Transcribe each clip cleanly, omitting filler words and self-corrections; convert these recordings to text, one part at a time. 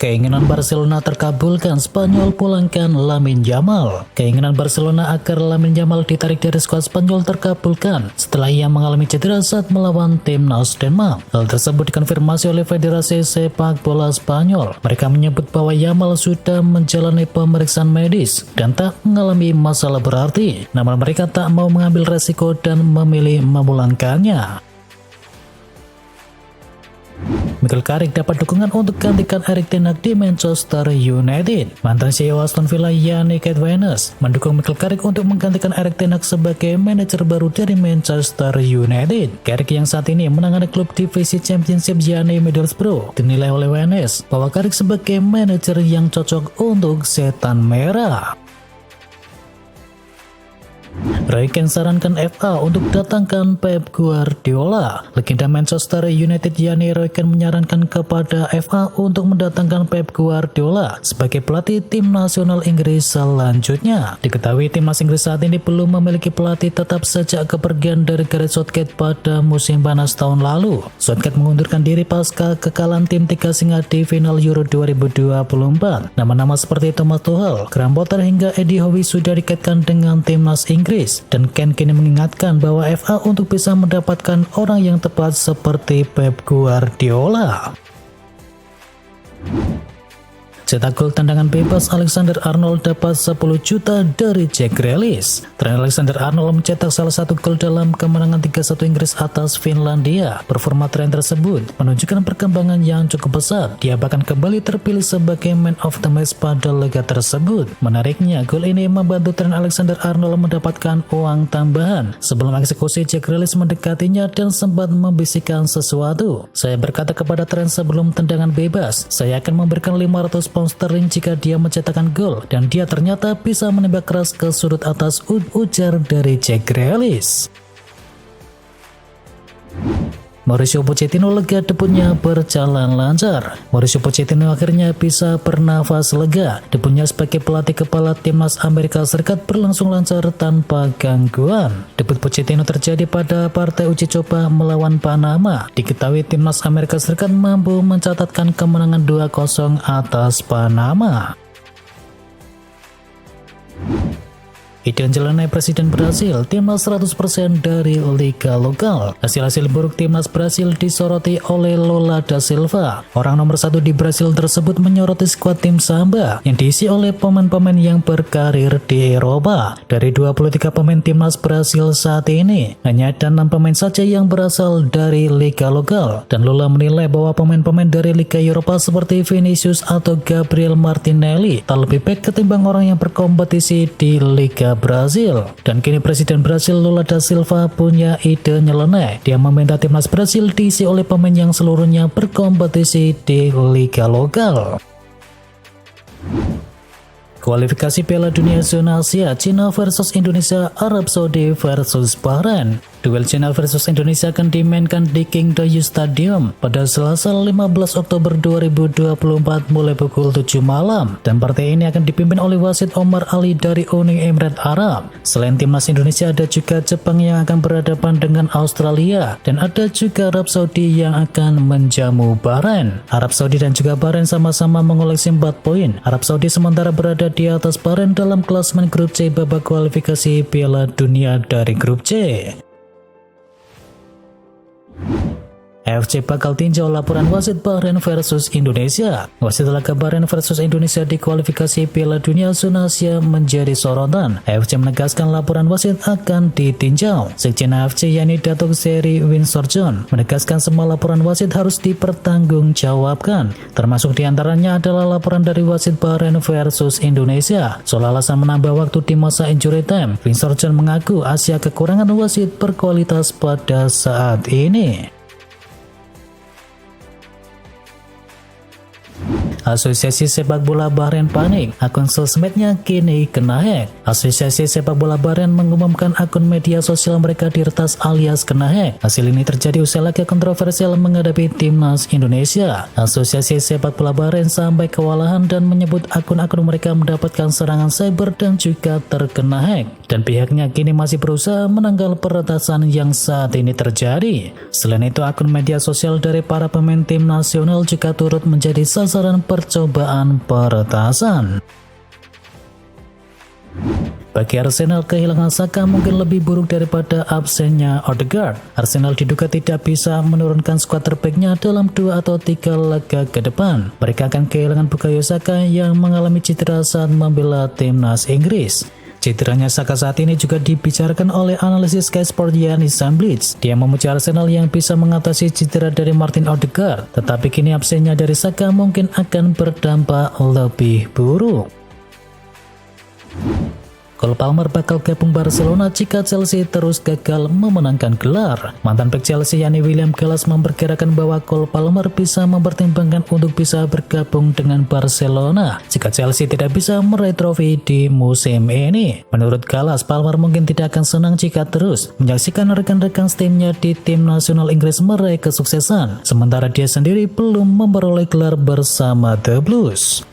Keinginan Barcelona terkabulkan, Spanyol pulangkan Lamine Yamal. Keinginan Barcelona agar Lamine Yamal ditarik dari skuad Spanyol terkabulkan setelah ia mengalami cedera saat melawan timnas Denmark. Hal tersebut dikonfirmasi oleh Federasi Sepak Bola Spanyol. Mereka menyebut bahwa Yamal sudah menjalani pemeriksaan medis dan tak mengalami masalah berarti. Namun mereka tak mau mengambil resiko dan memilih memulangkannya. Michael Carrick dapat dukungan untuk gantikan Erik ten Hag di Manchester United. Mantan CEO Aston Villa Yannick Edwines mendukung Michael Carrick untuk menggantikan Erik ten Hag sebagai manajer baru dari Manchester United. Carrick yang saat ini menangani klub divisi Championship yakni Middlesbrough dinilai oleh Edwines bahwa Carrick sebagai manajer yang cocok untuk Setan Merah. Roy Keane sarankan FA untuk datangkan Pep Guardiola. Legenda Manchester United yakni Roy Keane menyarankan kepada FA untuk mendatangkan Pep Guardiola sebagai pelatih tim nasional Inggris selanjutnya. Diketahui timnas Inggris saat ini belum memiliki pelatih tetap sejak kepergian dari Gareth Southgate pada musim panas tahun lalu. Southgate mengundurkan diri pasca kekalahan tim Tiga Singa di final Euro 2024. Nama-nama seperti Thomas Tuchel, Graham Potter hingga Eddie Howe sudah dikaitkan dengan timnas Inggris. Dan Ken kini mengingatkan bahwa FA untuk bisa mendapatkan orang yang tepat seperti Pep Guardiola. Cetak gol tendangan bebas Alexander Arnold dapat 10 juta dari Jack Grealish. Tren Alexander Arnold mencetak salah satu gol dalam kemenangan 3-1 Inggris atas Finlandia. Performa tren tersebut menunjukkan perkembangan yang cukup pesat. Dia bahkan kembali terpilih sebagai man of the match pada laga tersebut. Menariknya, gol ini membantu tren Alexander Arnold mendapatkan uang tambahan. Sebelum eksekusi, Jack Grealish mendekatinya dan sempat membisikkan sesuatu. Saya berkata kepada tren sebelum tendangan bebas, saya akan memberikan 500 pound sterling jika dia mencetakkan gol, dan dia ternyata bisa menembak keras ke sudut atas, ujar dari Jack Grealish. Mauricio Pochettino lega debutnya berjalan lancar. Mauricio Pochettino akhirnya bisa bernafas lega. Debutnya sebagai pelatih kepala timnas Amerika Serikat berlangsung lancar tanpa gangguan. Debut Pochettino terjadi pada partai uji coba melawan Panama. Diketahui timnas Amerika Serikat mampu mencatatkan kemenangan 2-0 atas Panama. Ide nyeleneh Presiden Brasil, timnas 100% dari liga lokal. Hasil-hasil buruk timnas Brasil disoroti oleh Lula da Silva. Orang nomor 1 di Brasil tersebut menyoroti skuad tim Samba yang diisi oleh pemain-pemain yang berkarir di Eropa. Dari 23 pemain timnas Brasil saat ini, hanya ada 6 pemain saja yang berasal dari liga lokal. Dan Lula menilai bahwa pemain-pemain dari liga Eropa seperti Vinicius atau Gabriel Martinelli tak lebih baik ketimbang orang yang berkompetisi di liga Brasil. Dan kini Presiden Brasil Lula da Silva punya ide nyeleneh. Dia meminta timnas Brasil diisi oleh pemain yang seluruhnya berkompetisi di liga lokal. Kualifikasi Piala Dunia Zona Asia, China versus Indonesia, Arab Saudi versus Bahrain. Duel China versus Indonesia akan dimainkan di King Dayu Stadium pada Selasa 15 Oktober 2024 mulai pukul 7 malam. Dan partai ini akan dipimpin oleh wasit Omar Ali dari Uni Emirat Arab. Selain timnas Indonesia, ada juga Jepang yang akan berhadapan dengan Australia. Dan ada juga Arab Saudi yang akan menjamu Bahrain. Arab Saudi dan juga Bahrain sama-sama mengoleksi 4 poin. Arab Saudi sementara berada di atas Bahrain dalam klasemen grup C babak kualifikasi Piala Dunia dari grup C. AFC bakal tinjau laporan wasit Bahrain versus Indonesia. Wasit laga Bahrain versus Indonesia di kualifikasi Piala Dunia Zona Asia menjadi sorotan. AFC menegaskan laporan wasit akan ditinjau. Sekjen AFC yakni Datuk Seri Winsor John menegaskan semua laporan wasit harus dipertanggungjawabkan. Termasuk diantaranya adalah laporan dari wasit Bahrain versus Indonesia. Soal alasan menambah waktu di masa injury time, Winsor John mengaku Asia kekurangan wasit berkualitas pada saat ini. Asosiasi Sepak Bola Bahrain panik, akun sosmednya kini kena hack. Asosiasi Sepak Bola Bahrain mengumumkan akun media sosial mereka diretas alias kena hack. Hasil ini terjadi usai laga kontroversial menghadapi timnas Indonesia. Asosiasi Sepak Bola Bahrain sampai kewalahan dan menyebut akun-akun mereka mendapatkan serangan cyber dan juga terkena hack. dan pihaknya kini masih berusaha menangkal peretasan yang saat ini terjadi. Selain itu, akun media sosial dari para pemain tim nasional juga turut menjadi sasaran percobaan peretasan. Bagi Arsenal, kehilangan Saka mungkin lebih buruk daripada absennya Odegaard. Arsenal diduga tidak bisa menurunkan skuad terbaiknya dalam 2 atau 3 laga ke depan. Mereka akan kehilangan Bukayo Saka yang mengalami cedera saat membela timnas Inggris. Cederanya Saka saat ini juga dibicarakan oleh analisis Sky Sport Yannis Samblitz. Dia memuji Arsenal yang bisa mengatasi cedera dari Martin Odegaard, tetapi kini absennya dari Saka mungkin akan berdampak lebih buruk. Cole Palmer bakal gabung Barcelona jika Chelsea terus gagal memenangkan gelar. Mantan bek Chelsea yakni William Gallas memperkirakan bahwa Cole Palmer bisa mempertimbangkan untuk bisa bergabung dengan Barcelona jika Chelsea tidak bisa meraih trofi di musim ini. Menurut Gallas, Palmer mungkin tidak akan senang jika terus menyaksikan rekan-rekan timnya di tim nasional Inggris meraih kesuksesan, sementara dia sendiri belum memperoleh gelar bersama The Blues.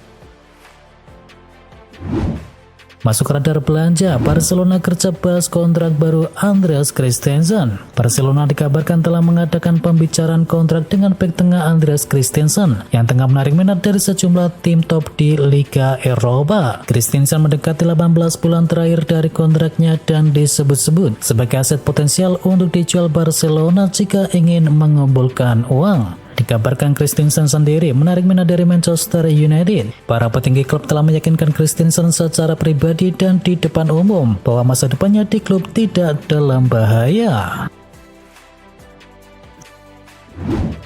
Masuk radar belanja, Barcelona gercep bahas kontrak baru Andreas Christensen. Barcelona dikabarkan telah mengadakan pembicaraan kontrak dengan bek tengah Andreas Christensen yang tengah menarik minat dari sejumlah tim top di Liga Eropa. Christensen mendekati 18 bulan terakhir dari kontraknya dan disebut-sebut sebagai aset potensial untuk dijual Barcelona jika ingin mengumpulkan uang. Dikabarkan Christensen sendiri menarik minat dari Manchester United. Para petinggi klub telah meyakinkan Christensen secara pribadi dan di depan umum bahwa masa depannya di klub tidak dalam bahaya.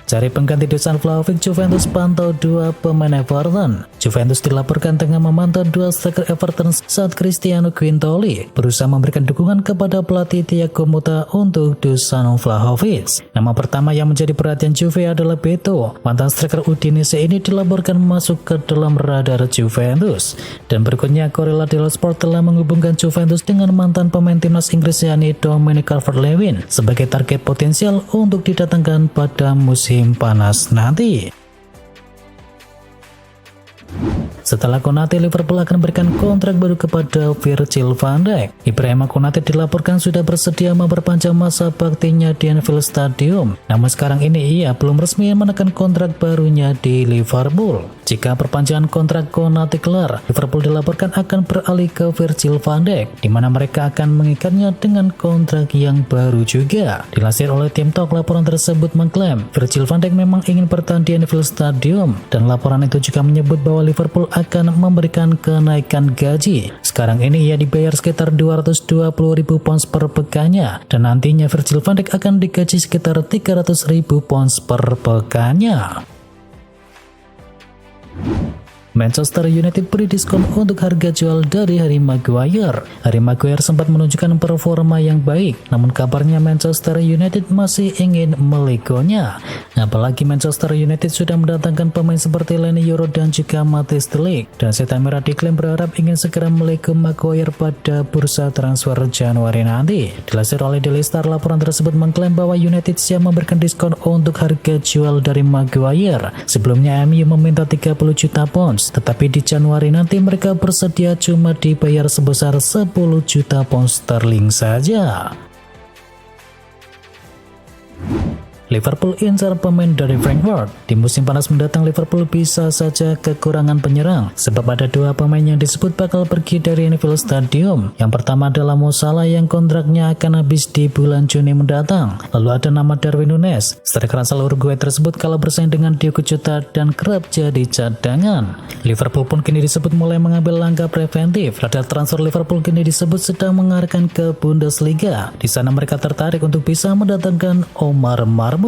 Cari pengganti Dusan Vlahovic, Juventus pantau 2 pemain Everton. Juventus dilaporkan tengah memantau 2 striker Everton saat Cristiano Quintoli berusaha memberikan dukungan kepada pelatih Thiago Motta untuk Dusan Vlahovic. Nama pertama yang menjadi perhatian Juve adalah Beto. Mantan striker Udinese ini dilaporkan masuk ke dalam radar Juventus. Dan berikutnya, Corriere dello Sport telah menghubungkan Juventus dengan mantan pemain timnas Inggris yakni Dominic Calvert-Lewin sebagai target potensial untuk didatangkan pada musim panas nanti. Setelah Konate, Liverpool akan berikan kontrak baru kepada Virgil van Dijk. Ibrahima Konate dilaporkan sudah bersedia memperpanjang masa baktinya di Anfield Stadium. Namun sekarang ini ia belum resmi menekan kontrak barunya di Liverpool. Jika perpanjangan kontrak Konate kelar, Liverpool dilaporkan akan beralih ke Virgil van Dijk, di mana mereka akan mengikatnya dengan kontrak yang baru juga. Dilansir oleh Tim Talk, laporan tersebut mengklaim Virgil van Dijk memang ingin bertahan di Anfield Stadium, dan laporan itu juga menyebut bahwa Liverpool akan memberikan kenaikan gaji. Sekarang ini ia dibayar sekitar 220.000 pounds per pekannya, dan nantinya Virgil van Dijk akan digaji sekitar 300.000 pounds per pekannya. Manchester United beri diskon untuk harga jual dari Harry Maguire. Harry Maguire sempat menunjukkan performa yang baik, namun kabarnya Manchester United masih ingin melegonya. Apalagi Manchester United sudah mendatangkan pemain seperti Leny Yoro dan juga Matthijs de Ligt. Dan Setan Merah diklaim berharap ingin segera melego Maguire pada bursa transfer Januari nanti. Dilansir oleh Daily Star, laporan tersebut mengklaim bahwa United siap memberikan diskon untuk harga jual dari Maguire. Sebelumnya MU meminta 30 juta pounds, tetapi di Januari nanti mereka bersedia cuma dibayar sebesar 10 juta pound sterling saja. Liverpool incar pemain dari Frankfurt. Di musim panas mendatang, Liverpool bisa saja kekurangan penyerang, sebab ada 2 pemain yang disebut bakal pergi dari Anfield Stadium. Yang pertama adalah Mo Salah yang kontraknya akan habis di bulan Juni mendatang. Lalu ada nama Darwin Núñez. Striker asal Uruguay tersebut kalau bersaing dengan Diogo Jota dan kerap jadi cadangan. Liverpool pun kini disebut mulai mengambil langkah preventif. Radar transfer Liverpool kini disebut sedang mengarahkan ke Bundesliga. Di sana mereka tertarik untuk bisa mendatangkan Omar Marmoush.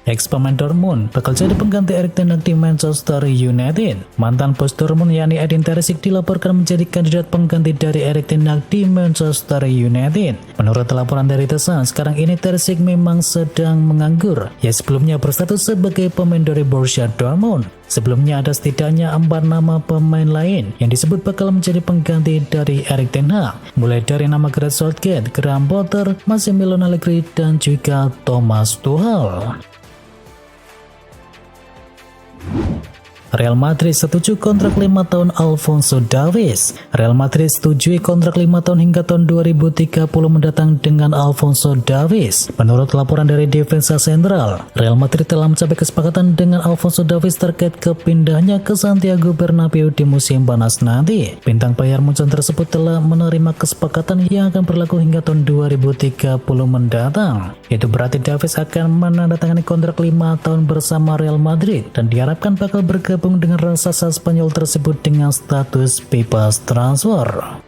Ex-pemain Dortmund bakal jadi pengganti Erik ten Hag di Manchester United. Mantan bos Dortmund yakni Edin Terzic dilaporkan menjadi kandidat pengganti dari Erik ten Hag di Manchester United. Menurut laporan dari The Sun, sekarang ini Terzic memang sedang menganggur. Ya, sebelumnya berstatus sebagai pemain dari Borussia Dortmund. Sebelumnya ada setidaknya 4 nama pemain lain yang disebut bakal menjadi pengganti dari Erik ten Hag, mulai dari nama Gareth Southgate, Graham Potter, Massimiliano Allegri, dan juga Thomas Tuchel. Real Madrid setuju kontrak 5 tahun Alphonso Davies. Real Madrid setujui kontrak 5 tahun hingga tahun 2030 mendatang dengan Alphonso Davies. Menurut laporan dari Defensa Central, Real Madrid telah mencapai kesepakatan dengan Alphonso Davies terkait kepindahnya ke Santiago Bernabeu di musim panas nanti. Bintang Bayern Munchen tersebut telah menerima kesepakatan yang akan berlaku hingga tahun 2030 mendatang. Itu berarti Davies akan menandatangani kontrak 5 tahun bersama Real Madrid dan diharapkan bakal bergabung dengan raksasa Spanyol tersebut dengan status bebas transfer.